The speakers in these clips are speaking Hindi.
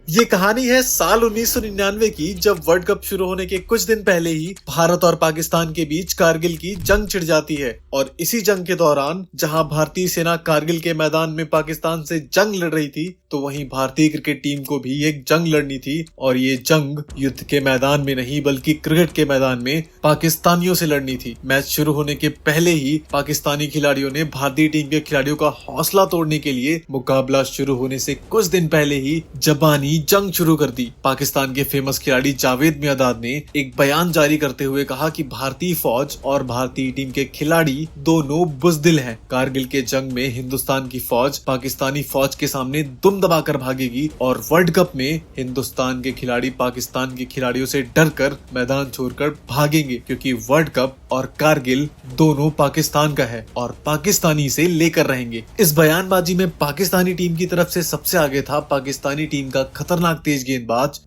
ये कहानी है साल 1999 की, जब वर्ल्ड कप शुरू होने के कुछ दिन पहले ही भारत और पाकिस्तान के बीच कारगिल की जंग छिड़ जाती है। और इसी जंग के दौरान जहां भारतीय सेना कारगिल के मैदान में पाकिस्तान से जंग लड़ रही थी, तो वहीं भारतीय क्रिकेट टीम को भी एक जंग लड़नी थी। और ये जंग युद्ध के मैदान में नहीं बल्कि क्रिकेट के मैदान में पाकिस्तानियों से लड़नी थी। मैच शुरू होने के पहले ही पाकिस्तानी खिलाड़ियों ने भारतीय टीम के खिलाड़ियों का हौसला तोड़ने के लिए मुकाबला शुरू होने से कुछ दिन पहले ही जबानी जंग शुरू कर दी। पाकिस्तान के फेमस खिलाड़ी जावेद मियांदाद ने एक बयान जारी करते हुए कहा कि भारतीय फौज और भारतीय टीम के खिलाड़ी दोनों बुज़दिल हैं। कारगिल के जंग में हिंदुस्तान की फौज पाकिस्तानी फौज के सामने दुम दबाकर भागेगी और वर्ल्ड कप में हिंदुस्तान के खिलाड़ी पाकिस्तान के खिलाड़ियों से डरकर मैदान छोड़कर भागेंगे, क्योंकि वर्ल्ड कप और कारगिल दोनों पाकिस्तान का है और पाकिस्तानी से लेकर रहेंगे। इस बयानबाजी में पाकिस्तानी टीम की तरफ से सबसे आगे था पाकिस्तानी टीम का खतरनाक तेज गेंदबाज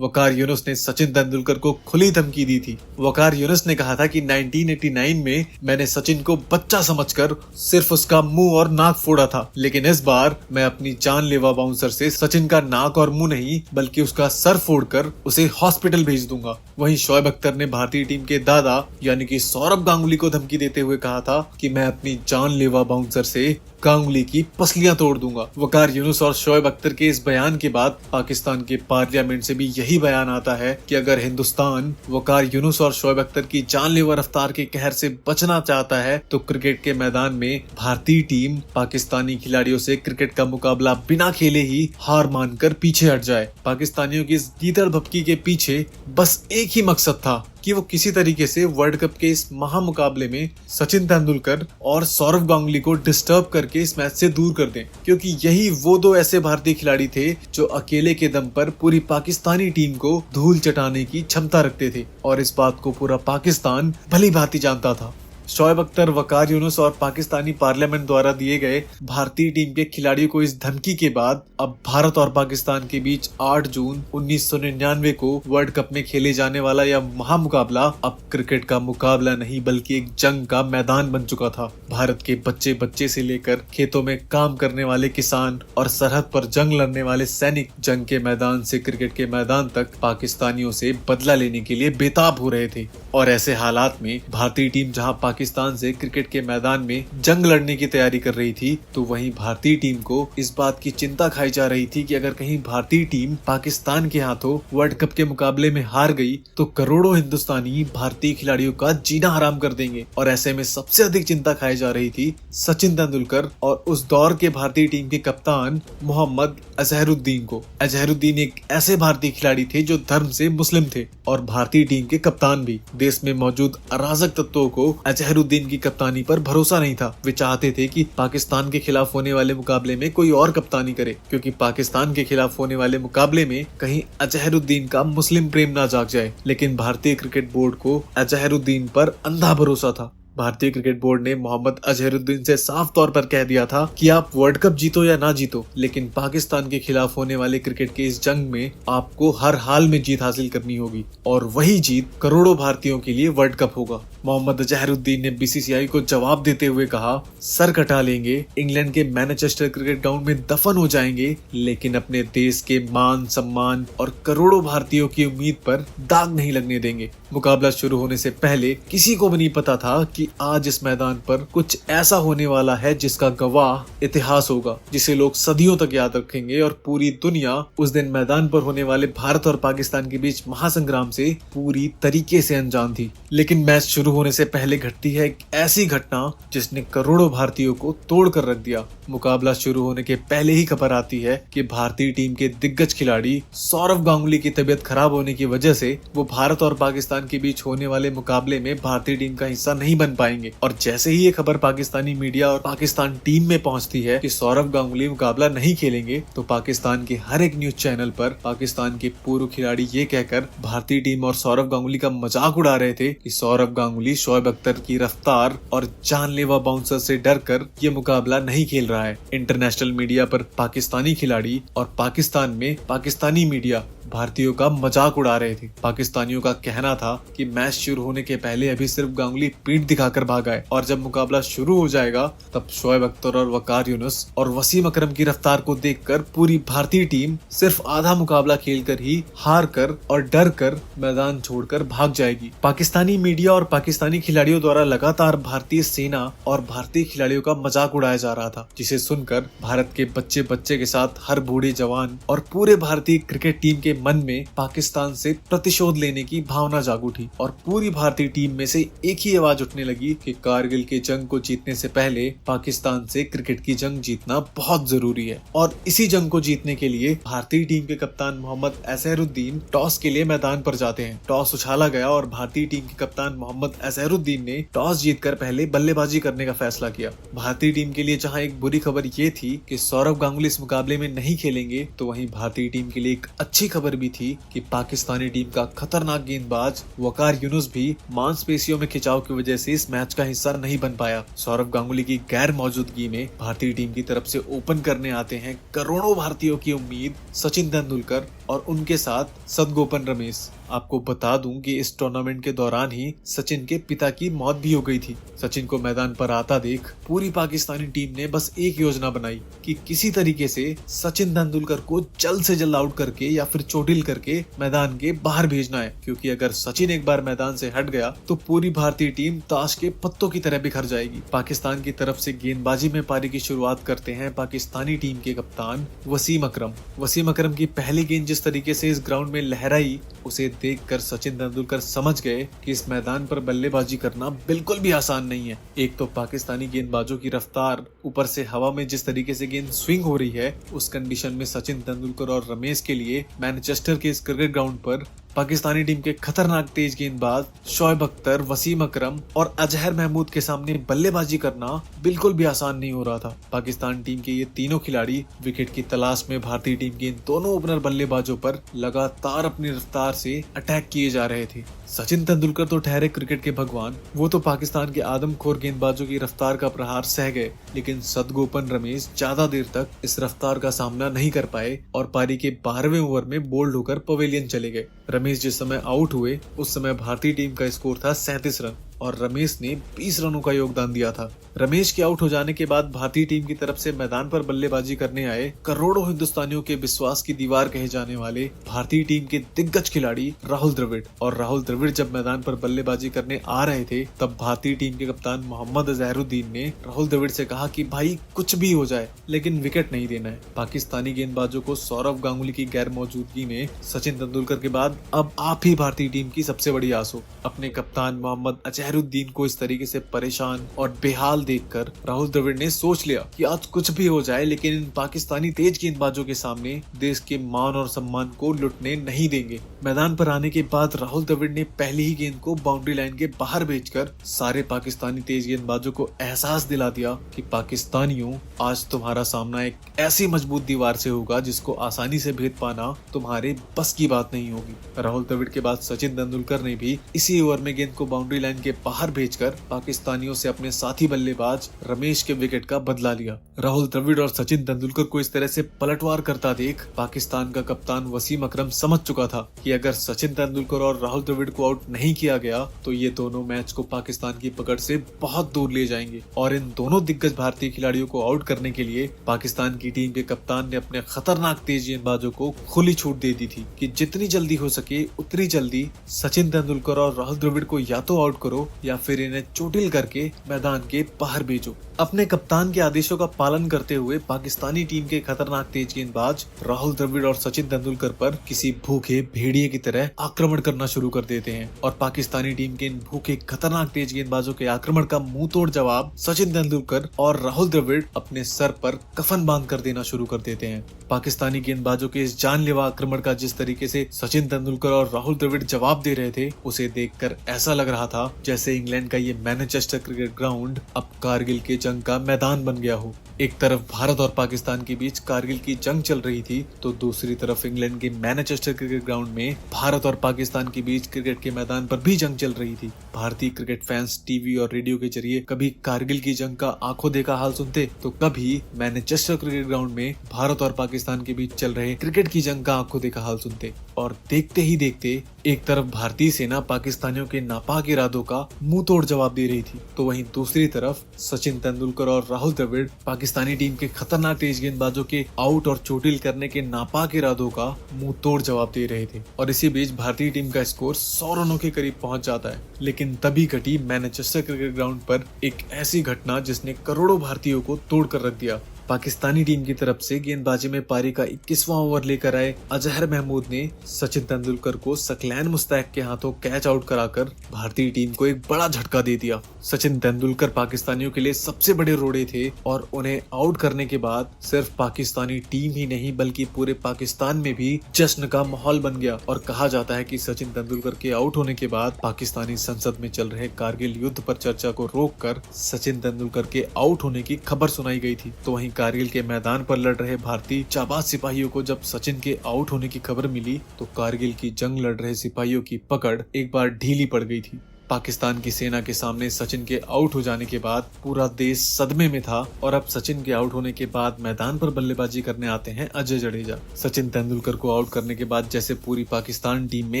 वकार यूनुस ने सचिन तेंदुलकर को खुली धमकी दी थी। वकार यूनुस ने कहा था कि 1989 में मैंने सचिन को बच्चा समझकर सिर्फ उसका मुंह और नाक फोड़ा था, लेकिन इस बार मैं अपनी जानलेवा बाउंसर से सचिन का नाक और मुंह नहीं बल्कि उसका सर फोड़कर उसे हॉस्पिटल भेज दूंगा। वहीं शोएब अख्तर ने भारतीय टीम के दादा यानी कि सौरव गांगुली को धमकी देते हुए कहा था कि मैं अपनी जानलेवा बाउंसर से गांगुली की पसलियां तोड़ दूंगा। वकार यूनुस और शोएब अख्तर के इस बयान के बाद पाकिस्तान के पार्लियामेंट से भी यही बयान आता है कि अगर हिंदुस्तान वकार यूनुस और शोएब अख्तर की जानलेवा रफ्तार के कहर से बचना चाहता है तो क्रिकेट के मैदान में भारतीय टीम पाकिस्तानी खिलाड़ियों से क्रिकेट का मुकाबला बिना खेले ही हार मानकर पीछे हट जाए। पाकिस्तानियों की इस गीदड़ भपकी के पीछे बस एक ही मकसद था कि वो किसी तरीके से वर्ल्ड कप के इस महामुकाबले में सचिन तेंदुलकर और सौरव गांगुली को डिस्टर्ब करके इस मैच से दूर कर दें, क्योंकि यही वो दो ऐसे भारतीय खिलाड़ी थे जो अकेले के दम पर पूरी पाकिस्तानी टीम को धूल चटाने की क्षमता रखते थे। और इस बात को पूरा पाकिस्तान भली भांति जानता था। शोएब अख्तर, वकार यूनुस और पाकिस्तानी पार्लियामेंट द्वारा दिए गए भारतीय टीम के खिलाड़ियों को इस धमकी के बाद अब भारत और पाकिस्तान के बीच 8 जून 1999 को वर्ल्ड कप में खेले जाने वाला यह महामुकाबला अब क्रिकेट का मुकाबला नहीं बल्कि एक जंग का मैदान बन चुका था। भारत के बच्चे बच्चे से लेकर खेतों में काम करने वाले किसान और सरहद पर जंग लड़ने वाले सैनिक जंग के मैदान से क्रिकेट के मैदान तक पाकिस्तानियों से बदला लेने के लिए बेताब हो रहे थे। और ऐसे हालात में भारतीय टीम जहां पाकिस्तान से क्रिकेट के मैदान में जंग लड़ने की तैयारी कर रही थी, तो वहीं भारतीय टीम को इस बात की चिंता खाई जा रही थी कि अगर कहीं भारतीय टीम पाकिस्तान के हाथों वर्ल्ड कप के मुकाबले में हार गई तो करोड़ों हिंदुस्तानी भारतीय खिलाड़ियों का जीना हराम कर देंगे। और ऐसे में सबसे अधिक चिंता खाई जा रही थी सचिन तेंदुलकर और उस दौर के भारतीय टीम के कप्तान मोहम्मद अजहरुद्दीन को। अजहरुद्दीन एक ऐसे भारतीय खिलाड़ी थे जो धर्म से मुस्लिम थे और भारतीय टीम के कप्तान भी। देश में मौजूद अराजक तत्वों को अजहरुद्दीन की कप्तानी पर भरोसा नहीं था। वे चाहते थे कि पाकिस्तान के खिलाफ होने वाले मुकाबले में कोई और कप्तानी करे, क्योंकि पाकिस्तान के खिलाफ होने वाले मुकाबले में कहीं अजहरुद्दीन का मुस्लिम प्रेम ना जाग जाए। लेकिन भारतीय क्रिकेट बोर्ड को अजहरुद्दीन पर अंधा भरोसा था। भारतीय क्रिकेट बोर्ड ने मोहम्मद अजहरुद्दीन से साफ तौर पर कह दिया था कि आप वर्ल्ड कप जीतो या ना जीतो, लेकिन पाकिस्तान के खिलाफ होने वाले क्रिकेट के इस जंग में आपको हर हाल में जीत हासिल करनी होगी और वही जीत करोड़ों भारतीयों के लिए वर्ल्ड कप होगा। मोहम्मद अजहरुद्दीन ने बीसीसीआई को जवाब देते हुए कहा, सर कटा लेंगे, इंग्लैंड के मैनचेस्टर क्रिकेट ग्राउंड में दफन हो जाएंगे, लेकिन अपने देश के मान सम्मान और करोड़ों भारतीयों की उम्मीद पर दाग नहीं लगने देंगे। मुकाबला शुरू होने से पहले किसी को भी नहीं पता था कि आज इस मैदान पर कुछ ऐसा होने वाला है जिसका गवाह इतिहास होगा, जिसे लोग सदियों तक याद रखेंगे। और पूरी दुनिया उस दिन मैदान पर होने वाले भारत और पाकिस्तान के बीच महासंग्राम से पूरी तरीके से अनजान थी। लेकिन मैच शुरू होने से पहले घटती है एक ऐसी घटना जिसने करोड़ों भारतीयों को तोड़ कर रख दिया। मुकाबला शुरू होने के पहले ही खबर आती है कि भारतीय टीम के दिग्गज खिलाड़ी सौरव गांगुली की तबीयत खराब होने की वजह से वो भारत और पाकिस्तान के बीच होने वाले मुकाबले में भारतीय टीम का हिस्सा नहीं बन पाएंगे। और जैसे ही ये खबर पाकिस्तानी मीडिया और पाकिस्तान टीम में पहुंचती है कि सौरव गांगुली मुकाबला नहीं खेलेंगे, तो पाकिस्तान के हर एक न्यूज चैनल पर पाकिस्तान के पूर्व खिलाड़ी ये कहकर भारतीय टीम और सौरव गांगुली का मजाक उड़ा रहे थे कि सौरव गांगुली शोएब अख्तर की रफ्तार और जानलेवा बाउंसर से डरकर ये मुकाबला नहीं खेल रहा है। इंटरनेशनल मीडिया पर पाकिस्तानी खिलाड़ी और पाकिस्तान में पाकिस्तानी मीडिया भारतीयों का मजाक उड़ा रहे थे। पाकिस्तानियों का कहना था कि मैच शुरू होने के पहले अभी सिर्फ गांगुली पीठ दिखाकर भागा है और जब मुकाबला शुरू हो जाएगा तब शोएब अख्तर और वकार यूनुस और वसीम अकरम की रफ्तार को देखकर पूरी भारतीय टीम सिर्फ आधा मुकाबला खेलकर ही हार कर और डर कर मैदान छोड़कर भाग जाएगी। पाकिस्तानी मीडिया और पाकिस्तानी खिलाड़ियों द्वारा लगातार भारतीय सेना और भारतीय खिलाड़ियों का मजाक उड़ाया जा रहा था, जिसे सुनकर भारत के बच्चे बच्चे के साथ हर बूढ़े जवान और पूरे भारतीय क्रिकेट टीम के मन में पाकिस्तान से प्रतिशोध लेने की भावना जाग उठी और पूरी भारतीय टीम में से एक ही आवाज उठने लगी कि कारगिल के जंग को जीतने से पहले पाकिस्तान से क्रिकेट की जंग जीतना बहुत जरूरी है। और इसी जंग को जीतने के लिए भारतीय टीम के कप्तान मोहम्मद अजहरुद्दीन टॉस के लिए मैदान पर जाते हैं। टॉस उछाला गया और भारतीय टीम के कप्तान मोहम्मद अजहरुद्दीन ने टॉस जीतकर पहले बल्लेबाजी करने का फैसला किया। भारतीय टीम के लिए जहां एक बुरी खबर ये थी कि सौरव गांगुली इस मुकाबले में नहीं खेलेंगे, तो वहीं भारतीय टीम के लिए एक अच्छी खबर भी थी कि पाकिस्तानी टीम का खतरनाक गेंदबाज वकार यूनुस भी मांसपेशियों में खिंचाव की वजह से इस मैच का हिस्सा नहीं बन पाया। सौरव गांगुली की गैर मौजूदगी में भारतीय टीम की तरफ से ओपन करने आते हैं करोड़ों भारतीयों की उम्मीद सचिन तेंदुलकर और उनके साथ सदगोपन रमेश। आपको बता दूं कि इस टूर्नामेंट के दौरान ही सचिन के पिता की मौत भी हो गई थी। सचिन को मैदान पर आता देख पूरी पाकिस्तानी टीम ने बस एक योजना बनाई कि किसी तरीके से सचिन तेंदुलकर को जल्द से जल्द आउट करके या फिर चोटिल करके मैदान के बाहर भेजना है, क्योंकि अगर सचिन एक बार मैदान से हट गया तो पूरी भारतीय टीम ताश के पत्तों की तरह बिखर जाएगी। पाकिस्तान की तरफ से गेंदबाजी में पारी की शुरुआत करते हैं पाकिस्तानी टीम के कप्तान वसीम अकरम। वसीम अकरम की पहली गेंद जिस तरीके से इस ग्राउंड में लहराई, उसे देखकर सचिन तेंदुलकर समझ गए कि इस मैदान पर बल्लेबाजी करना बिल्कुल भी आसान नहीं है। एक तो पाकिस्तानी गेंदबाजों की रफ्तार, ऊपर से हवा में जिस तरीके से गेंद स्विंग हो रही है, उस कंडीशन में सचिन तेंदुलकर और रमेश के लिए मैनचेस्टर के इस क्रिकेट ग्राउंड पर पाकिस्तानी टीम के खतरनाक तेज गेंदबाज शोएब अख्तर, वसीम अकरम और अजहर महमूद के सामने बल्लेबाजी करना बिल्कुल भी आसान नहीं हो रहा था। पाकिस्तान टीम के ये तीनों खिलाड़ी विकेट की तलाश में भारतीय टीम के इन दोनों ओपनर बल्लेबाजों पर लगातार अपनी रफ्तार से अटैक किए जा रहे थे। सचिन तेंदुलकर तो ठहरे क्रिकेट के भगवान, वो तो पाकिस्तान के आदमखोर गेंदबाजों की रफ्तार का प्रहार सह गए, लेकिन सदगोपन रमेश ज्यादा देर तक इस रफ्तार का सामना नहीं कर पाए और पारी के 12वें ओवर में बोल्ड होकर पवेलियन चले गए। रमेश जिस समय आउट हुए उस समय भारतीय टीम का स्कोर था 37 रन और रमेश ने 20 रनों का योगदान दिया था। रमेश के आउट हो जाने के बाद भारतीय टीम की तरफ से मैदान पर बल्लेबाजी करने आए करोड़ों हिंदुस्तानियों के विश्वास की दीवार कहे जाने वाले भारतीय टीम के दिग्गज खिलाड़ी राहुल द्रविड़। और राहुल द्रविड़ जब मैदान पर बल्लेबाजी करने आ रहे थे तब भारतीय टीम के कप्तान मोहम्मद अजहरुद्दीन ने राहुल द्रविड़ से कहा कि भाई कुछ भी हो जाए लेकिन विकेट नहीं देना है। पाकिस्तानी गेंदबाजों को सौरव गांगुली की गैर मौजूदगी में सचिन तेंदुलकर के बाद अब आप ही भारतीय टीम की सबसे बड़ी आस हो। अपने कप्तान मोहम्मद अजहरुद्दीन को इस तरीके से परेशान और बेहाल देखकर राहुल द्रविड़ ने सोच लिया कि आज कुछ भी हो जाए लेकिन इन पाकिस्तानी तेज गेंदबाजों के सामने देश के मान और सम्मान को लुटने नहीं देंगे। मैदान पर आने के बाद राहुल द्रविड़ ने पहली ही गेंद को बाउंड्री लाइन के बाहर भेजकर सारे पाकिस्तानी तेज गेंदबाजों को एहसास दिला दिया कि पाकिस्तानियों, आज तुम्हारा सामना एक ऐसी मजबूत दीवार से होगा जिसको आसानी से भेद पाना तुम्हारे बस की बात नहीं होगी। राहुल द्रविड़ के बाद सचिन तेंदुलकर ने भी इसी ओवर में गेंद को बाउंड्री लाइन के बाहर भेजकर पाकिस्तानियों से अपने साथी बल्लेबाज रमेश के विकेट का बदला लिया। राहुल द्रविड़ और सचिन तेंदुलकर को इस तरह से पलटवार करता देख पाकिस्तान का कप्तान वसीम अकरम समझ चुका था कि अगर सचिन तेंदुलकर और राहुल द्रविड़ को आउट नहीं किया गया तो ये दोनों मैच को पाकिस्तान की पकड़ से बहुत दूर ले जाएंगे। और इन दोनों दिग्गज भारतीय खिलाड़ियों को आउट करने के लिए पाकिस्तान की टीम के कप्तान ने अपने खतरनाक तेज गेंदबाजों को खुली छूट दे दी थी कि जितनी जल्दी हो सके उतनी जल्दी सचिन तेंदुलकर और राहुल द्रविड़ को या तो आउट करो या फिर इन्हें चोटिल करके मैदान के बाहर भेजो। अपने कप्तान के आदेशों का पालन करते हुए पाकिस्तानी टीम के खतरनाक तेज गेंदबाज राहुल द्रविड़ और सचिन तेंदुलकर पर किसी भूखे भेड़िए की तरह आक्रमण करना शुरू कर देते हैं और पाकिस्तानी टीम के इन भूखे खतरनाक तेज गेंदबाजों के आक्रमण का मुंह तोड़ जवाब सचिन तेंदुलकर और राहुल द्रविड़ अपने सर पर कफन बांध कर देना शुरू कर देते हैं। पाकिस्तानी गेंदबाजों के इस जानलेवा आक्रमण का जिस तरीके से सचिन तेंदुलकर और राहुल द्रविड़ जवाब दे रहे थे, उसे देखकर ऐसा लग रहा था जैसे इंग्लैंड का ये मैनचेस्टर क्रिकेट ग्राउंड अब कारगिल के जंग का मैदान बन गया हो। एक तरफ भारत और पाकिस्तान के बीच कारगिल की जंग चल रही थी, तो दूसरी तरफ इंग्लैंड के मैनचेस्टर क्रिकेट ग्राउंड में भारत और पाकिस्तान के बीच क्रिकेट के मैदान पर भी जंग चल रही थी। भारतीय क्रिकेट फैंस टीवी और रेडियो के जरिए कभी कारगिल की जंग का आंखों देखा हाल सुनते, तो कभी मैनचेस्टर क्रिकेट ग्राउंड में भारत और पाकिस्तान के बीच चल रहे क्रिकेट की जंग का आंखों देखा हाल सुनते। और देखते ही देखते एक तरफ भारतीय सेना पाकिस्तानियों के नापाक इरादों का मुंह तोड़ जवाब दे रही थी, तो वहीं दूसरी तरफ सचिन तेंदुलकर और राहुल द्रविड़ पाकिस्तानी टीम के खतरनाक तेज गेंदबाजों के आउट और चोटिल करने के नापाक इरादों का मुंह तोड़ जवाब दे रहे थे। और इसी बीच भारतीय टीम का स्कोर 100 रनों के करीब पहुंच जाता है। लेकिन तभी घटी मैनचेस्टर क्रिकेट ग्राउंड पर एक ऐसी घटना जिसने करोड़ों भारतीयों को तोड़ कर रख दिया। पाकिस्तानी टीम की तरफ से गेंदबाजी में पारी का 21वां ओवर लेकर आए अजहर महमूद ने सचिन तेंदुलकर को सकलैन मुस्तैक के हाथों कैच आउट कराकर भारतीय टीम को एक बड़ा झटका दे दिया। सचिन तेंदुलकर पाकिस्तानियों के लिए सबसे बड़े रोड़े थे और उन्हें आउट करने के बाद सिर्फ पाकिस्तानी टीम ही नहीं बल्कि पूरे पाकिस्तान में भी जश्न का माहौल बन गया। और कहा जाता है कि सचिन तेंदुलकर के आउट होने के बाद पाकिस्तानी संसद में चल रहे कारगिल युद्ध पर चर्चा को रोककर सचिन तेंदुलकर के आउट होने की खबर सुनाई गई थी। तो वहीं कारगिल के मैदान पर लड़ रहे भारतीय जाबाज सिपाहियों को जब सचिन के आउट होने की खबर मिली, तो कारगिल की जंग लड़ रहे सिपाहियों की पकड़ एक बार ढीली पड़ गई थी। पाकिस्तान की सेना के सामने सचिन के आउट हो जाने के बाद पूरा देश सदमे में था। और अब सचिन के आउट होने के बाद मैदान पर बल्लेबाजी करने आते हैं अजय जडेजा। सचिन तेंदुलकर को आउट करने के बाद जैसे पूरी पाकिस्तान टीम में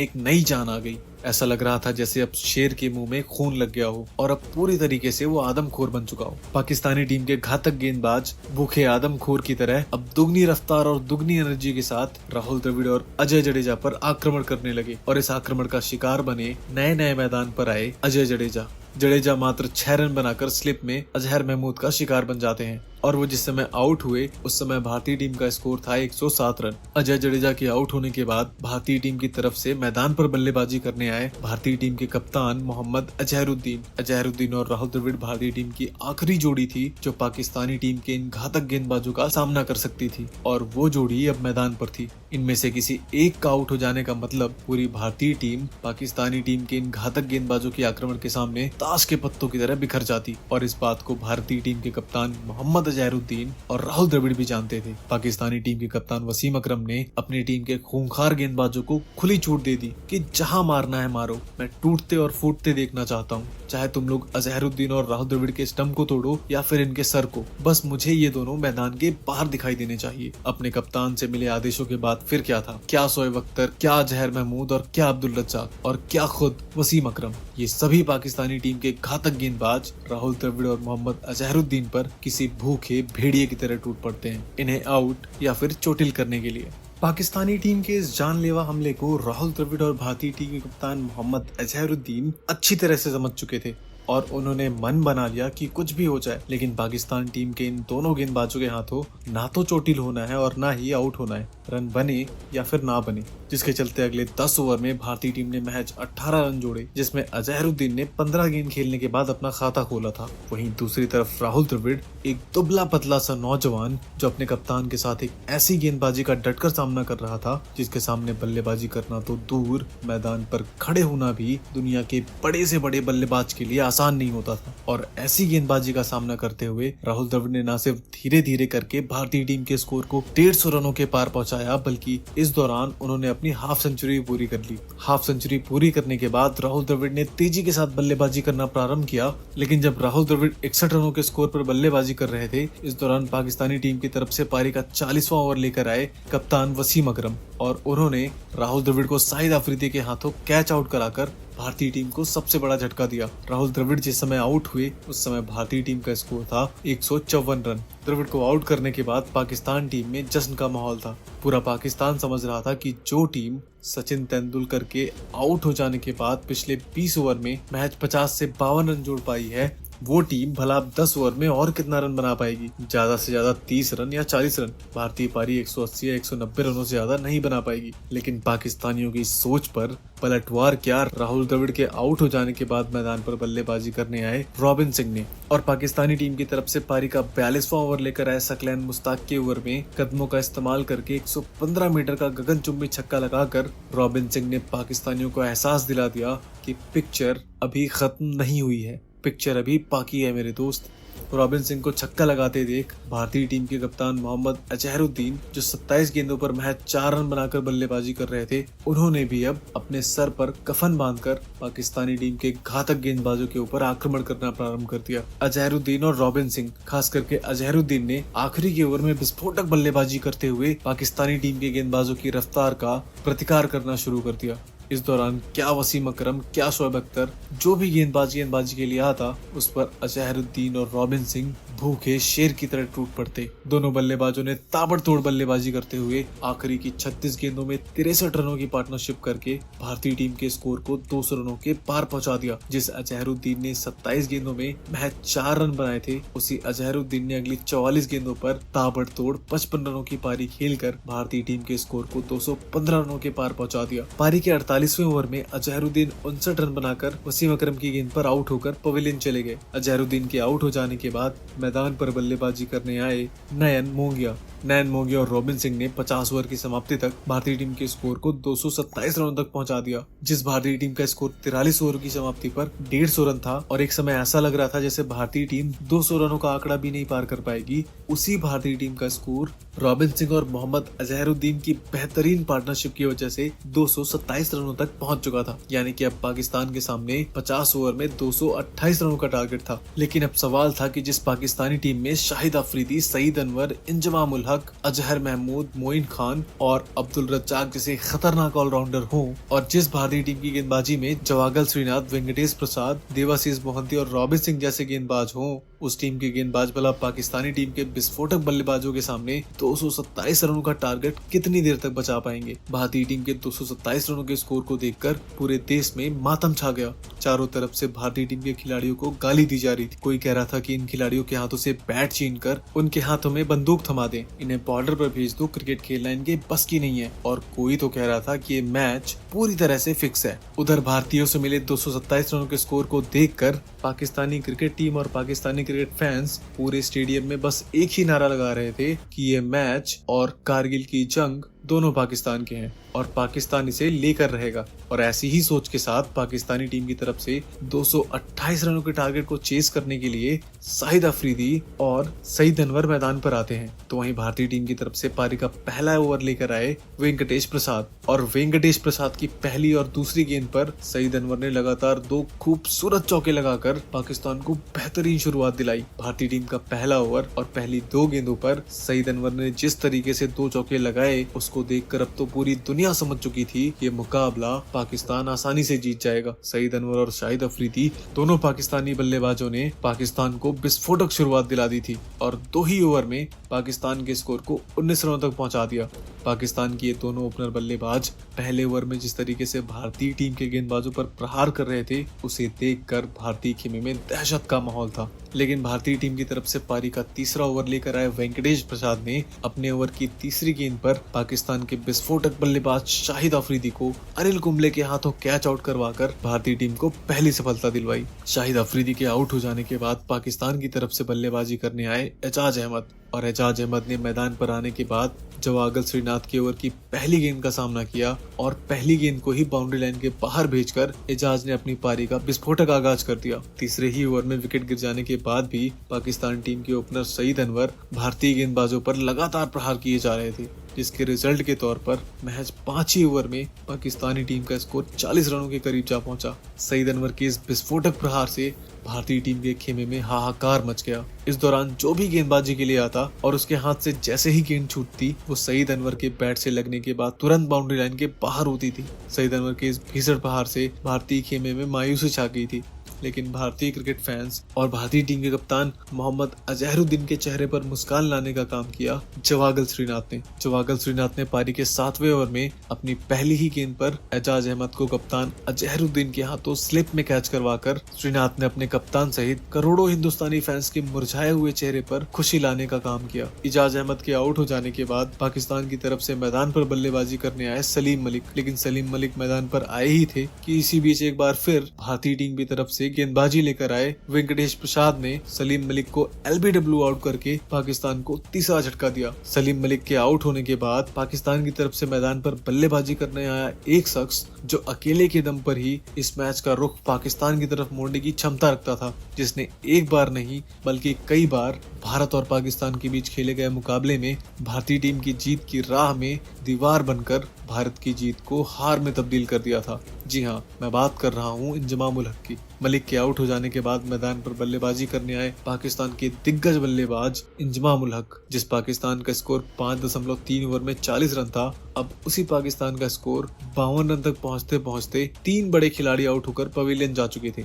एक नई जान आ गई। ऐसा लग रहा था जैसे अब शेर के मुंह में खून लग गया हो और अब पूरी तरीके से वो आदमखोर बन चुका हो। पाकिस्तानी टीम के घातक गेंदबाज भूखे आदमखोर की तरह अब दुगनी रफ्तार और दुगनी एनर्जी के साथ राहुल द्रविड़ और अजय जडेजा पर आक्रमण करने लगे। और इस आक्रमण का शिकार बने नए नए मैदान पर आए अजय जडेजा मात्र 6 रन बनाकर स्लिप में अजहर महमूद का शिकार बन जाते हैं। और वो जिस समय आउट हुए उस समय भारतीय टीम का स्कोर था 107 रन। अजय जडेजा के आउट होने के बाद भारतीय टीम की तरफ से मैदान पर बल्लेबाजी करने आए भारतीय टीम के कप्तान मोहम्मद अजहरुद्दीन और राहुल द्रविड़ भारतीय टीम की आखिरी जोड़ी थी जो पाकिस्तानी टीम के इन घातक गेंदबाजों का सामना कर सकती थी। और वो जोड़ी अब मैदान पर थी। इनमें से किसी एक का आउट हो जाने का मतलब पूरी भारतीय टीम पाकिस्तानी टीम के इन घातक गेंदबाजों के आक्रमण के सामने ताश के पत्तों की तरह बिखर जाती। और इस बात को भारतीय टीम के कप्तान मोहम्मद अजहरुद्दीन और राहुल द्रविड़ भी जानते थे। पाकिस्तानी टीम के कप्तान वसीम अकरम ने अपनी टीम के खूंखार गेंदबाजों को खुली छूट दे दी कि जहां मारना है मारो, मैं टूटते और फूटते देखना चाहता हूं। चाहे तुम लोग अजहरुद्दीन और राहुल द्रविड़ के स्टंप को तोड़ो या फिर इनके सर को, बस मुझे ये दोनों मैदान के बाहर दिखाई देने चाहिए। अपने कप्तान से मिले आदेशों के बाद फिर क्या था, क्या शोएब अख्तर, क्या अजहर महमूद और क्या अब्दुल रज्जाक और क्या खुद वसीम अकरम, ये सभी पाकिस्तानी टीम के घातक गेंदबाज राहुल द्रविड़ और मोहम्मद अजहरुद्दीन पर किसी भूखे भेड़िए की तरह टूट पड़ते हैं इन्हें आउट या फिर चोटिल करने के लिए। पाकिस्तानी टीम के इस जानलेवा हमले को राहुल द्रविड़ और भारतीय टीम के कप्तान मोहम्मद अजहरुद्दीन अच्छी तरह से समझ चुके थे और उन्होंने मन बना लिया कि कुछ भी हो जाए लेकिन पाकिस्तान टीम के इन दोनों गेंदबाजों के हाथों ना तो चोटिल होना है और ना ही आउट होना है, रन बने या फिर ना बने। जिसके चलते अगले 10 ओवर में भारतीय टीम ने महज 18 रन जोड़े, जिसमें अजहरुद्दीन ने 15 गेंद खेलने के बाद अपना खाता खोला था। वहीं दूसरी तरफ राहुल द्रविड़ एक दुबला पतला सा नौजवान जो अपने कप्तान के साथ एक ऐसी गेंदबाजी का डटकर सामना कर रहा था जिसके सामने बल्लेबाजी करना तो दूर, मैदान पर खड़े होना भी दुनिया के बड़े से बड़े बल्लेबाज के लिए आसान नहीं होता था। और ऐसी गेंदबाजी का सामना करते हुए राहुल द्रविड़ ने न सिर्फ धीरे धीरे करके भारतीय टीम के स्कोर को 150 रनों के पार पहुंचाया, बल्कि इस दौरान उन्होंने अपनी हाफ सेंचुरी पूरी कर ली। हाफ सेंचुरी पूरी करने के बाद राहुल द्रविड़ ने तेजी के साथ बल्लेबाजी करना प्रारंभ किया, लेकिन जब राहुल द्रविड़ 61 रनों के स्कोर पर बल्लेबाजी कर रहे थे, इस दौरान पाकिस्तानी टीम की तरफ से पारी का 40वां ओवर लेकर आए कप्तान वसीम अकरम और उन्होंने राहुल द्रविड़ को शाहिद अफरीदी के हाथों कैच आउट कराकर भारतीय टीम को सबसे बड़ा झटका दिया। राहुल द्रविड़ जिस समय आउट हुए उस समय भारतीय टीम का स्कोर था 154 रन। द्रविड़ को आउट करने के बाद पाकिस्तान टीम में जश्न का माहौल था। पूरा पाकिस्तान समझ रहा था कि जो टीम सचिन तेंदुलकर के आउट हो जाने के बाद पिछले 20 ओवर में महज 50 से 52 रन जोड़ पाई है, वो टीम भला 10 ओवर में और कितना रन बना पाएगी। ज्यादा से ज्यादा 30 रन या 40 रन। भारतीय पारी 180 या 190 रनों से ज्यादा नहीं बना पाएगी। लेकिन पाकिस्तानियों की सोच पर पलटवार क्या, राहुल द्रविड़ के आउट हो जाने के बाद मैदान पर बल्लेबाजी करने आए रॉबिन सिंह ने और पाकिस्तानी टीम की तरफ से पारी का 42वां ओवर लेकर आए सकलैन मुश्ताक के ओवर में कदमों का इस्तेमाल करके 115 मीटर का गगनचुंबी छक्का लगाकर रॉबिन सिंह ने पाकिस्तानियों को एहसास दिला दिया कि पिक्चर अभी खत्म नहीं हुई है, पिक्चर अभी बाकी है मेरे दोस्त। रॉबिन सिंह को छक्का लगाते देख भारतीय टीम के कप्तान मोहम्मद अजहरुद्दीन, जो 27 गेंदों पर महज 4 रन बनाकर बल्लेबाजी कर रहे थे, उन्होंने भी अब अपने सर पर कफन बांधकर पाकिस्तानी टीम के घातक गेंदबाजों के ऊपर आक्रमण करना प्रारंभ कर दिया। अजहरुद्दीन और रॉबिन सिंह, खास करके अजहरुद्दीन ने आखिरी के ओवर में विस्फोटक बल्लेबाजी करते हुए पाकिस्तानी टीम के गेंदबाजों की रफ्तार का प्रतिकार करना शुरू कर दिया। इस दौरान क्या वसीम अकरम, क्या शोएब अख्तर, जो भी गेंदबाजी के लिए आता, उस पर अजहरुद्दीन और रॉबिन सिंह भूखे शेर की तरह टूट पड़ते। दोनों बल्लेबाजों ने ताबड़तोड़ बल्लेबाजी करते हुए आखिरी की 36 गेंदों में 63 रनों की पार्टनरशिप करके भारतीय टीम के स्कोर को 200 रनों के पार पहुंचा दिया। जिस अजहरुद्दीन ने 27 गेंदों में महज 4 रन बनाए थे, उसी अजहरुद्दीन ने अगली 44 गेंदों पर ताबड़तोड़ 55 रनों की पारी खेलकर भारतीय टीम के स्कोर को 215 रनों के पार पहुंचा दिया। पारी के 48वें ओवर में अजहरुद्दीन 59 रन बनाकर वसीम अकरम की गेंद पर आउट होकर पवेलियन चले गए। अजहरुद्दीन के आउट हो जाने के बाद मैदान पर बल्लेबाजी करने आए नयन मोंगिया और रॉबिन सिंह ने 50 ओवर की समाप्ति तक भारतीय टीम के स्कोर को 227 रनों तक पहुंचा दिया। जिस भारतीय टीम का स्कोर 43 ओवर की समाप्ति पर 150 रन था और एक समय ऐसा लग रहा था जैसे भारतीय टीम 200 रनों का आंकड़ा भी नहीं पार कर पाएगी, उसी भारतीय टीम का स्कोर रॉबिन सिंह और मोहम्मद अजहरुद्दीन की बेहतरीन पार्टनरशिप की वजह से 227 रनों तक पहुंच चुका था। यानी कि अब पाकिस्तान के सामने 50 ओवर में 228 रनों का टारगेट था। लेकिन अब सवाल था कि जिस पाकिस्तानी टीम में शाहिद अफरीदी, सईद अनवर, इंजमाम उल हक, अजहर महमूद, मोइन खान और अब्दुल रज्जाक जैसे खतरनाक ऑलराउंडर हों, और जिस भारतीय टीम की गेंदबाजी में जवागल श्रीनाथ, वेंकटेश प्रसाद, देवाशीष मोहंती और रॉबिन सिंह जैसे गेंदबाज हों, उस टीम के गेंदबाज भला पाकिस्तानी टीम के विस्फोटक बल्लेबाजों के सामने 227 रनों का टारगेट कितनी देर तक बचा पाएंगे। भारतीय टीम के 227 रनों के स्कोर को देखकर पूरे देश में मातम छा गया। चारों तरफ से भारतीय टीम के खिलाड़ियों को गाली दी जा रही थी। कोई कह रहा था कि इन खिलाड़ियों के हाथों से बैट छीनकर उनके हाथों में बंदूक थमा दें, इन्हें बॉर्डर पर भेज दो, क्रिकेट खेलना इनके बस की नहीं है। और कोई तो कह रहा था कि ये मैच पूरी तरह से फिक्स है। उधर भारतीयों से मिले 227 रनों के स्कोर को देखकर पाकिस्तानी क्रिकेट टीम और पाकिस्तानी क्रिकेट फैंस पूरे स्टेडियम में बस एक ही नारा लगा रहे थे कि ये मैच और कारगिल की जंग दोनों पाकिस्तान के हैं और पाकिस्तान इसे लेकर रहेगा। और ऐसी ही सोच के साथ पाकिस्तानी टीम की तरफ से 228 रनों के टारगेट को चेस करने के लिए शाहिद अफरीदी और सईद अनवर मैदान पर आते हैं। तो वहीं भारतीय टीम की तरफ से पारी का पहला ओवर लेकर आए वेंकटेश प्रसाद, और वेंकटेश प्रसाद की पहली और दूसरी गेंद पर सईद अनवर ने लगातार 2 खूबसूरत चौके लगाकर पाकिस्तान को बेहतरीन शुरुआत दिलाई। भारतीय टीम का पहला ओवर और पहली 2 गेंदों पर सईद अनवर ने जिस तरीके से 2 चौके लगाए, उसको देखकर अब तो पूरी दुनिया समझ चुकी थी ये मुकाबला पाकिस्तान आसानी से जीत जाएगा। सईद अनवर और शाहिद अफरीदी दोनों पाकिस्तानी बल्लेबाजों ने पाकिस्तान को विस्फोटक शुरुआत दिला दी थी और 2 ही ओवर में पाकिस्तान के स्कोर को 19 रनों तक पहुंचा दिया। पाकिस्तान के ये दोनों ओपनर बल्लेबाज पहले ओवर में जिस तरीके से भारतीय टीम के गेंदबाजों पर प्रहार कर रहे थे, उसे देखकर भारतीय खेमे में दहशत का माहौल था। लेकिन भारतीय टीम की तरफ से पारी का तीसरा ओवर लेकर आए वेंकटेश प्रसाद ने अपने ओवर की तीसरी गेंद पर पाकिस्तान के विस्फोटक बल्लेबाज शाहिद अफरीदी को अनिल कुंबले के हाथों कैच आउट करवाकर भारतीय टीम को पहली सफलता दिलवाई। शाहिद अफरीदी के आउट हो जाने के बाद पाकिस्तान की तरफ से बल्लेबाजी करने आए एजाज अहमद, और एजाज अहमद ने मैदान पर आने के बाद जवागल श्रीनाथ के ओवर की पहली गेंद का सामना किया और पहली गेंद को ही बाउंड्री लाइन के बाहर भेजकर एजाज ने अपनी पारी का विस्फोटक आगाज कर दिया। तीसरे ही ओवर में विकेट गिर जाने के बाद भी पाकिस्तान टीम के ओपनर सईद अनवर भारतीय गेंदबाजों पर लगातार प्रहार किए जा रहे थे, जिसके रिजल्ट के तौर पर महज 5 ही ओवर में पाकिस्तानी टीम का स्कोर 40 रनों के करीब जा पहुंचा। सईद अनवर के इस विस्फोटक प्रहार से भारतीय टीम के खेमे में हाहाकार मच गया। इस दौरान जो भी गेंदबाजी के लिए आता और उसके हाथ से जैसे ही गेंद छूटती, वो सईद अनवर के बैट से लगने के बाद तुरंत बाउंड्री लाइन के बाहर होती थी। सईद अनवर के इस भीषण प्रहार से भारतीय खेमे में मायूसी छा गई थी। लेकिन भारतीय क्रिकेट फैंस और भारतीय टीम के कप्तान मोहम्मद अजहरुद्दीन के चेहरे पर मुस्कान लाने का काम किया जवागल श्रीनाथ ने। जवागल श्रीनाथ ने पारी के 7वें ओवर में अपनी पहली ही गेंद पर एजाज अहमद को कप्तान अजहरुद्दीन के हाथों स्लिप में कैच करवाकर श्रीनाथ ने अपने कप्तान सहित करोड़ों हिंदुस्तानी फैंस के मुरझाए हुए चेहरे पर खुशी लाने का काम किया। एजाज अहमद के आउट हो जाने के बाद पाकिस्तान की तरफ से मैदान पर बल्लेबाजी करने आए सलीम मलिक, लेकिन सलीम मलिक मैदान पर आए ही थे कि इसी बीच एक बार फिर भारतीय टीम की तरफ से गेंदबाजी लेकर आए वेंकटेश प्रसाद ने सलीम मलिक को LBW आउट करके पाकिस्तान को तीसरा झटका दिया। सलीम मलिक के आउट होने के बाद पाकिस्तान की तरफ से मैदान पर बल्लेबाजी करने आया एक शख्स जो अकेले के दम पर ही इस मैच का रुख पाकिस्तान की तरफ मोड़ने की क्षमता रखता था, जिसने एक बार नहीं बल्कि कई बार भारत और पाकिस्तान के बीच खेले गए मुकाबले में भारतीय टीम की जीत की राह में दीवार बनकर भारत की जीत को हार में तब्दील कर दिया था। जी हाँ, मैं बात कर रहा हूँ इंजमाम उल हक की। मलिक के आउट हो जाने के बाद मैदान पर बल्लेबाजी करने आए पाकिस्तान के दिग्गज बल्लेबाज इंजमाम उल हक, जिस पाकिस्तान का स्कोर 5.3 ओवर में 40 रन था, अब उसी पाकिस्तान का स्कोर 52 रन तक पहुंचते पहुंचते 3 बड़े खिलाड़ी आउट होकर पवेलियन जा चुके थे।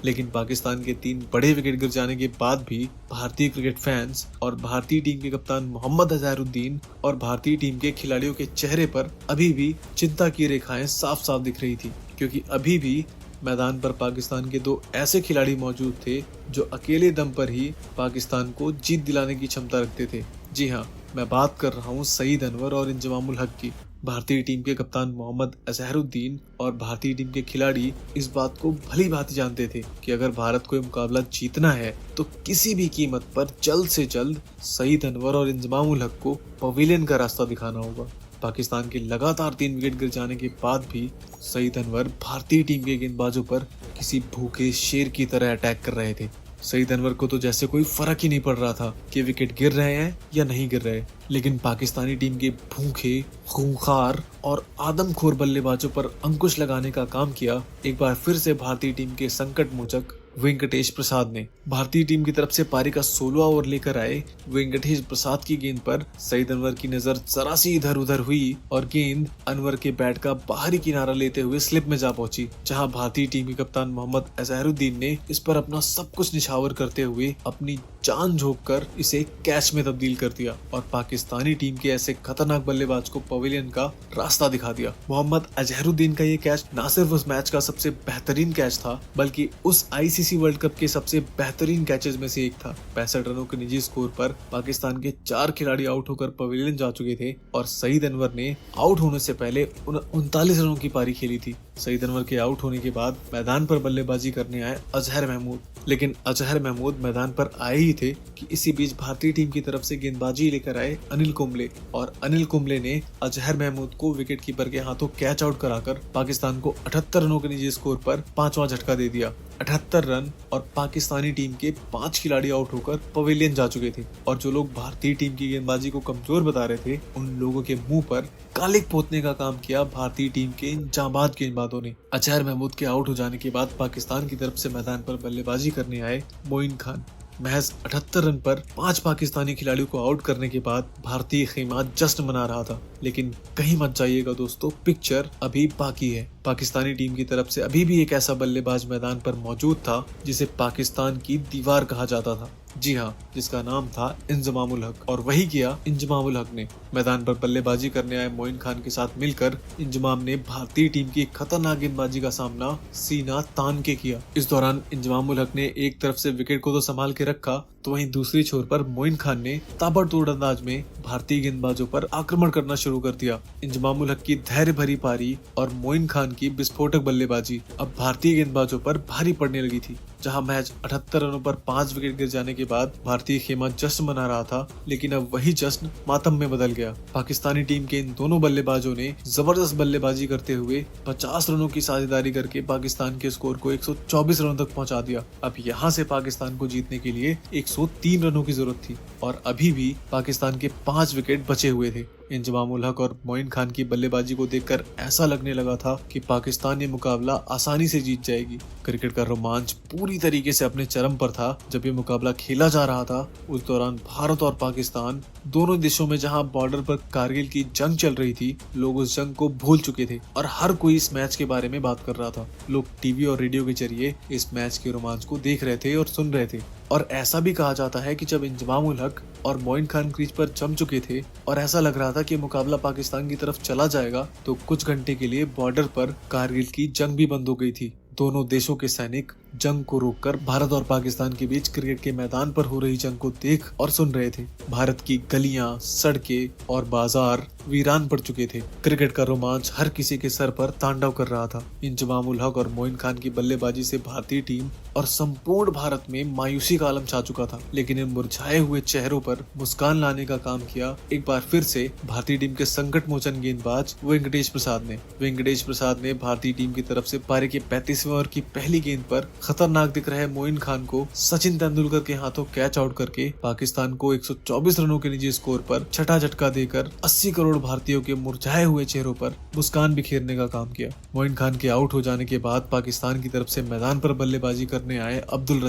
लेकिन पाकिस्तान के 3 बड़े विकेट गिर जाने के बाद भी भारतीय क्रिकेट फैंस और भारतीय टीम के कप्तान मोहम्मद अजहरुद्दीन और भारतीय टीम के खिलाड़ियों के चेहरे पर अभी भी चिंता की रेखाएं साफ साफ दिख रही थी, क्योंकि अभी भी मैदान पर पाकिस्तान के 2 ऐसे खिलाड़ी मौजूद थे जो अकेले दम पर ही पाकिस्तान को जीत दिलाने की क्षमता रखते थे। जी हाँ, मैं बात कर रहा हूँ सईद अनवर और इंजमाम उल हक की। भारतीय टीम के कप्तान मोहम्मद अजहरुद्दीन और भारतीय टीम के खिलाड़ी इस बात को भली भांति जानते थे कि अगर भारत को मुकाबला जीतना है तो किसी भी कीमत पर जल्द से जल्द सईद अनवर और इंजमाम उल हक को पवेलियन का रास्ता दिखाना होगा। पाकिस्तान के लगातार 3 विकेट गिर जाने के बाद भी सईद अनवर भारतीय टीम के गेंदबाजों पर किसी भूखे शेर की तरह अटैक कर रहे थे। सईद अनवर को तो जैसे कोई फर्क ही नहीं पड़ रहा था कि विकेट गिर रहे हैं या नहीं गिर रहे, लेकिन पाकिस्तानी टीम के भूखे, खूंखार और आदमखोर बल्लेबाजों पर अंकुश लगाने का काम किया एक बार फिर से भारतीय टीम के संकट मोचक वेंकटेश प्रसाद ने। भारतीय टीम की तरफ से पारी का 16वां ओवर लेकर आए वेंकटेश प्रसाद की गेंद पर सईद अनवर की नजर जरा सी इधर उधर हुई और गेंद अनवर के बैट का बाहरी किनारा लेते हुए स्लिप में जा पहुंची, जहां भारतीय टीम के कप्तान मोहम्मद अजहरुद्दीन ने इस पर अपना सब कुछ निछावर करते हुए अपनी जान झोंक कर इसे कैच में तब्दील कर दिया और पाकिस्तानी टीम के ऐसे खतरनाक बल्लेबाज को पवेलियन का रास्ता दिखा दिया। मोहम्मद अजहरुद्दीन का ये कैच न सिर्फ उस मैच का सबसे बेहतरीन कैच था, बल्कि उस ICC वर्ल्ड कप के सबसे बेहतरीन कैचेस में से एक था। 65 रनों के निजी स्कोर पर पाकिस्तान के 4 खिलाड़ी आउट होकर पवेलियन जा चुके थे और सईद अनवर ने आउट होने से पहले 39 रनों की पारी खेली थी। सईद अनवर के आउट होने के बाद मैदान पर बल्लेबाजी करने आए अजहर महमूद, लेकिन अजहर महमूद मैदान पर आए ही थे कि इसी बीच भारतीय टीम की तरफ से गेंदबाजी लेकर आए अनिल कुंबले और अनिल कुंबले ने अजहर महमूद को विकेट कीपर के हाथों कैच आउट कराकर पाकिस्तान को 78 रनों के निजी स्कोर पर 5वां झटका दे दिया। 78 रन और पाकिस्तानी टीम के 5 खिलाड़ी आउट होकर पवेलियन जा चुके थे और जो लोग भारतीय टीम की गेंदबाजी को कमजोर बता रहे थे, उन लोगों के मुंह पर कालिक पोतने का काम किया भारतीय टीम के जांबाज गेंदबाजों ने। अजहर महमूद के आउट हो जाने के बाद पाकिस्तान की तरफ से मैदान पर बल्लेबाजी करने आए मोइन खान। महज 78 रन पर 5 पाकिस्तानी खिलाड़ियों को आउट करने के बाद भारतीय खेमा जश्न मना रहा था, लेकिन कहीं मत जाइएगा दोस्तों, पिक्चर अभी बाकी है। पाकिस्तानी टीम की तरफ से अभी भी एक ऐसा बल्लेबाज मैदान पर मौजूद था जिसे पाकिस्तान की दीवार कहा जाता था। जी हाँ, जिसका नाम था इंजमाम उल हक, और वही किया इंजमाम उल हक ने। मैदान पर बल्लेबाजी करने आए मोइन खान के साथ मिलकर इंजमाम ने भारतीय टीम की खतरनाक गेंदबाजी का सामना सीना तान के किया। इस दौरान इंजमाम उल हक ने एक तरफ से विकेट को तो संभाल के रखा, तो वहीं दूसरी छोर पर मोइन खान ने ताबड़तोड़ अंदाज में भारतीय गेंदबाजों पर आक्रमण करना शुरू कर दिया। इंजमाम उल हक की धैर्य भरी पारी और मोइन खान की विस्फोटक बल्लेबाजी अब भारतीय गेंदबाजों पर भारी पड़ने लगी थी। जहां मैच 78 रनों पर 5 विकेट गिर जाने के बाद भारतीय खेमा जश्न मना रहा था, लेकिन अब वही जश्न मातम में बदल गया। पाकिस्तानी टीम के इन दोनों बल्लेबाजों ने जबरदस्त बल्लेबाजी करते हुए 50 रनों की साझेदारी करके पाकिस्तान के स्कोर को 124 रनों तक पहुंचा दिया। अब यहां से पाकिस्तान को जीतने के लिए 103 रनों की जरूरत थी और अभी भी पाकिस्तान के 5 विकेट बचे हुए थे। इंजमाम उल हक और मोइन खान की बल्लेबाजी को देखकर ऐसा लगने लगा था कि पाकिस्तान ये मुकाबला आसानी से जीत जाएगी। क्रिकेट का रोमांच पूरी तरीके से अपने चरम पर था जब ये मुकाबला खेला जा रहा था। उस दौरान भारत और पाकिस्तान दोनों देशों में जहां बॉर्डर पर कारगिल की जंग चल रही थी, लोग उस जंग को भूल चुके थे और हर कोई इस मैच के बारे में बात कर रहा था। लोग टीवी और रेडियो के जरिए इस मैच के रोमांच को देख रहे थे और सुन रहे थे। और ऐसा भी कहा जाता है कि जब इंजमाम उल हक और मोइन खान क्रीज पर जम चुके थे और ऐसा लग रहा था कि मुकाबला पाकिस्तान की तरफ चला जाएगा, तो कुछ घंटे के लिए बॉर्डर पर कारगिल की जंग भी बंद हो गई थी। दोनों देशों के सैनिक जंग को रोककर भारत और पाकिस्तान के बीच क्रिकेट के मैदान पर हो रही जंग को देख और सुन रहे थे। भारत की गलियां, सड़कें और बाजार वीरान पड़ चुके थे। क्रिकेट का रोमांच हर किसी के सर पर तांडव कर रहा था। इंजमाम उल हक और मोइन खान की बल्लेबाजी से भारतीय टीम और संपूर्ण भारत में मायूसी का आलम छा चुका था, लेकिन इन मुरझाए हुए चेहरों पर मुस्कान लाने का काम किया एक बार फिर से भारतीय टीम के संकट मोचन गेंदबाज वेंकटेश प्रसाद ने भारतीय टीम की तरफ से पारी के 35वें ओवर की पहली गेंद पर खतरनाक दिख रहे मोइन खान को सचिन तेंदुलकर के हाथों कैच आउट करके पाकिस्तान को 124 रनों के निजी स्कोर पर छठा झटका देकर 80 करोड़ भारतीयों के मुरझाए हुए चेहरों पर मुस्कान बिखेरने का काम किया। मोइन खान के आउट हो जाने के बाद पाकिस्तान की तरफ से मैदान पर बल्लेबाजी करने आए अब्दुल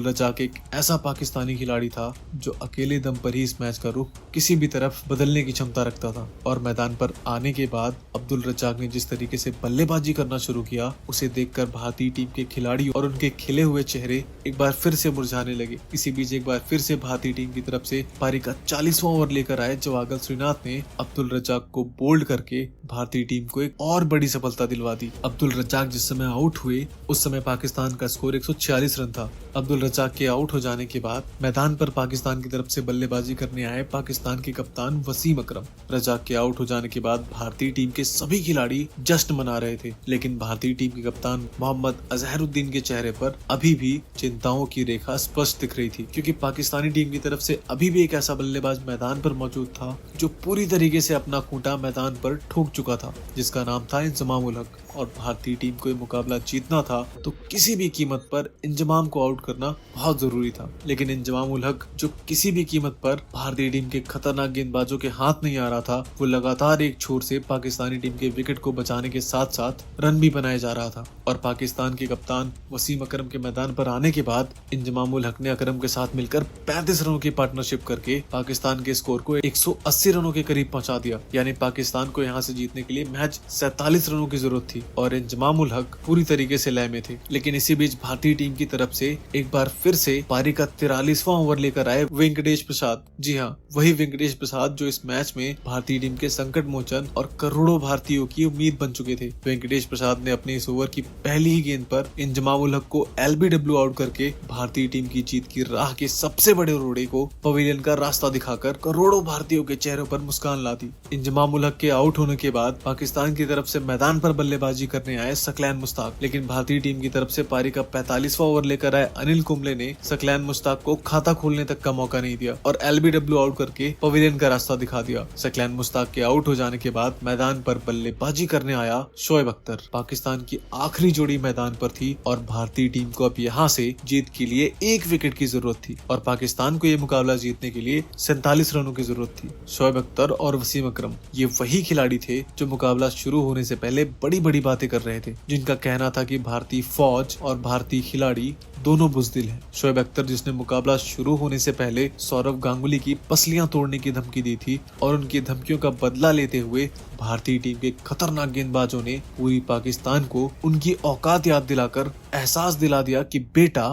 रजाक एक ऐसा पाकिस्तानी खिलाड़ी था जो अकेले दम पर ही इस मैच का रुख किसी भी तरफ बदलने की क्षमता रखता था। और मैदान पर आने के बाद अब्दुल रजाक ने जिस तरीके से बल्लेबाजी करना शुरू किया, उसे देखकर भारतीय टीम के खिलाड़ी और उनके खिले हुए चेहरे एक बार फिर से मुरझाने लगे। इसी बीच एक बार फिर से भारतीय टीम की तरफ से पारी का 40वां ओवर लेकर आए जवागल श्रीनाथ ने अब्दुल रजाक को बोल्ड करके भारतीय टीम को एक और बड़ी सफलता दिलवा दी। अब्दुल रजाक जिस समय आउट हुए उस समय पाकिस्तान का स्कोर 146 रन था। अब्दुल रजाक के आउट हो जाने के बाद मैदान पर पाकिस्तान की तरफ से बल्लेबाजी करने आए पाकिस्तान के कप्तान वसीम अकरम। रजाक के आउट हो जाने के बाद भारतीय टीम के सभी खिलाड़ी जश्न मना रहे थे, लेकिन भारतीय टीम के कप्तान मोहम्मद अजहरुद्दीन के चेहरे पर अभी भी चिंताओं की रेखा स्पष्ट दिख रही थी, क्योंकि पाकिस्तानी टीम की तरफ से अभी भी एक ऐसा बल्लेबाज मैदान पर मौजूद था जो पूरी तरीके से अपना खूंटा मैदान पर ठोक चुका था, जिसका नाम था इंजमाम उल हक। और भारतीय टीम को ये मुकाबला जीतना था तो किसी भी कीमत पर इंजमाम को आउट करना बहुत जरूरी था। लेकिन इंजमाम उल हक जो किसी भी कीमत पर भारतीय टीम के खतरनाक गेंदबाजों के हाथ नहीं आ रहा था, वो लगातार एक छोर से पाकिस्तानी टीम के विकेट को बचाने के साथ साथ रन भी बनाए जा रहा था। और पाकिस्तान के कप्तान वसीम अकरम के मैदान पर आने के बाद इंजमाम उल हक ने अकरम के साथ मिलकर 35 रनों की पार्टनरशिप करके पाकिस्तान के स्कोर को 180 रनों के करीब पहुंचा दिया। यानी पाकिस्तान को यहाँ से जीतने के लिए मैच 47 रनों की जरूरत थी और इंजमाम उल हक पूरी तरीके से लय में थे। लेकिन इसी बीच भारतीय टीम की तरफ से एक बार फिर से पारी का 43वां ओवर लेकर आए वेंकटेश प्रसाद। जी हाँ, वही वेंकटेश प्रसाद जो इस मैच में भारतीय टीम के संकट मोचन और करोड़ों भारतीयों की उम्मीद बन चुके थे। वेंकटेश प्रसाद ने अपने इस ओवर की पहली ही गेंद पर इंजमाम उल हक को LBW आउट करके भारतीय टीम की जीत की राह के सबसे बड़े रोड़े को पवेलियन का रास्ता दिखाकर करोड़ों भारतीयों के चेहरों पर मुस्कान ला दी। इंजमाम उल हक के आउट होने के बाद पाकिस्तान की तरफ से मैदान पर बल्लेबाजी करने आए सकलैन मुश्ताक, लेकिन भारतीय टीम की तरफ से पारी का 45वां ओवर लेकर आए अनिल कुंबले ने सकलैन मुश्ताक को खाता खोलने तक का मौका नहीं दिया और LBW आउट करके पवेलियन का रास्ता दिखा दिया। सकलैन मुश्ताक के आउट हो जाने के बाद मैदान पर बल्लेबाजी करने आया शोएब अख्तर। पाकिस्तान की आखिरी जोड़ी मैदान पर थी और भारतीय टीम को अब यहाँ से जीत के लिए एक विकेट की जरूरत थी और पाकिस्तान को ये मुकाबला जीतने के लिए 47 रनों की जरूरत थी। शोएब अख्तर और वसीम अकरम ये वही खिलाड़ी थे जो मुकाबला शुरू होने से पहले बड़ी बड़ी बातें कर रहे थे, जिनका कहना था कि भारतीय फौज और भारतीय खिलाड़ी दोनों बुजदिल हैं। शोएब अख्तर जिसने मुकाबला शुरू होने से पहले सौरव गांगुली की पसलियां तोड़ने की धमकी दी थी और उनकी धमकियों का बदला लेते हुए भारतीय टीम के खतरनाक गेंदबाजों ने पूरी पाकिस्तान को उनकी औकात याद दिलाकर एहसास दिला दिया कि बेटा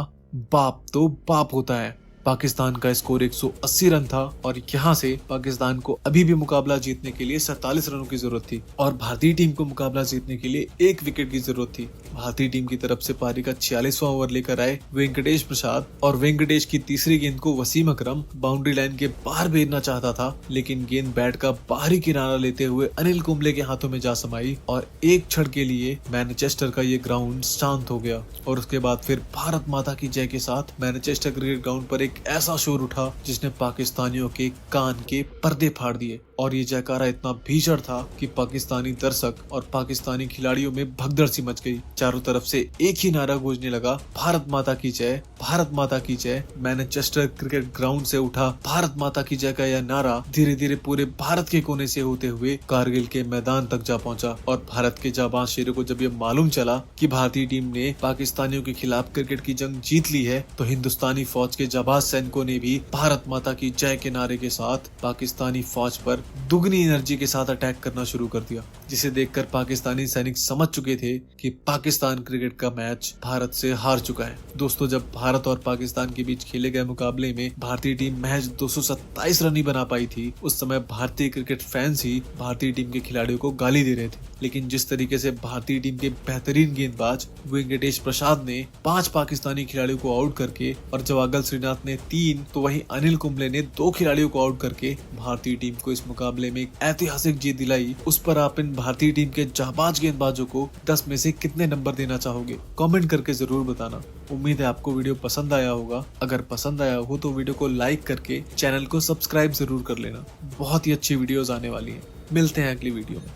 बाप तो बाप होता है। पाकिस्तान का स्कोर 180 रन था और यहाँ से पाकिस्तान को अभी भी मुकाबला जीतने के लिए 47 रनों की जरूरत थी और भारतीय टीम को मुकाबला जीतने के लिए एक विकेट की जरूरत थी। भारतीय टीम की तरफ से पारी का 46वां ओवर लेकर आए वेंकटेश प्रसाद और वेंकटेश की तीसरी गेंद को वसीम अकरम बाउंड्री लाइन के बाहर भेजना चाहता था, लेकिन गेंद बैट का बाहरी किनारा लेते हुए अनिल कुंबले के हाथों में जा समाई और एक क्षण के लिए मैनचेस्टर का ये ग्राउंड शांत हो गया। और उसके बाद फिर भारत माता की जय के साथ मैनचेस्टर क्रिकेट ग्राउंड पर एक ऐसा शोर उठा जिसने पाकिस्तानियों के कान के पर्दे फाड़ दिए और ये जयकारा इतना भीषण था कि पाकिस्तानी दर्शक और पाकिस्तानी खिलाड़ियों में भगदड़ सी मच गई। चारों तरफ से एक ही नारा गूंजने लगा, भारत माता की जय, भारत माता की जय। मैनचेस्टर क्रिकेट ग्राउंड से उठा भारत माता की जय का यह नारा धीरे धीरे पूरे भारत के कोने से होते हुए कारगिल के मैदान तक जा पहुंचा और भारत के जाबाज शेरों को जब ये मालूम चला कि भारतीय टीम ने पाकिस्तानियों के खिलाफ क्रिकेट की जंग जीत ली है, तो हिंदुस्तानी फौज के जाबाज सैनिकों ने भी भारत माता की जय के नारे के साथ पाकिस्तानी फौज पर दुगनी एनर्जी के साथ अटैक करना शुरू कर दिया, जिसे देखकर पाकिस्तानी सैनिक समझ चुके थे कि पाकिस्तान क्रिकेट का मैच भारत से हार चुका है। दोस्तों, जब भारत और पाकिस्तान के बीच खेले गए मुकाबले में भारतीय टीम महज 227 रन ही बना पाई थी, उस समय भारतीय क्रिकेट फैंस ही भारतीय टीम के खिलाड़ियों को गाली दे रहे थे। लेकिन जिस तरीके से भारतीय टीम के बेहतरीन गेंदबाज वेंकटेश प्रसाद ने 5 पाकिस्तानी खिलाड़ियों को आउट करके और जवागल श्रीनाथ ने 3, तो वहीं अनिल कुंबले ने 2 खिलाड़ियों को आउट करके भारतीय टीम को इस मुकाबले में एक ऐतिहासिक जीत दिलाई, उस पर आप इन भारतीय टीम के जाबाज गेंदबाजों को 10 में से कितने नंबर देना चाहोगे? कमेंट करके जरूर बताना। उम्मीद है आपको वीडियो पसंद आया होगा। अगर पसंद आया हो तो वीडियो को लाइक करके चैनल को सब्सक्राइब जरूर कर लेना। बहुत ही अच्छी वीडियोस आने वाली हैं। मिलते हैं अगली वीडियो में।